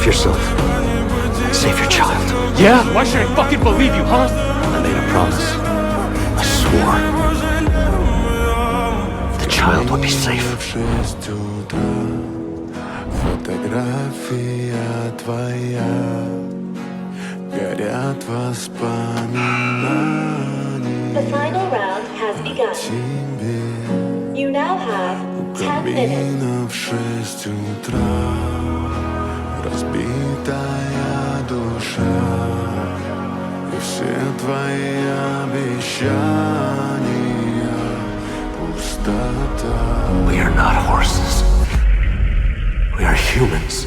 Save yourself. Save your child. Yeah? Why should I fucking believe you, huh? I made a promise. I swore. The child would be safe. Фотография твоя, горят воспоминания. The final round has begun. Тебе You now have 10 minutes. камина в 6 утра, разбитая душа, и все твои обещания пустота. We are not horses. We are humans.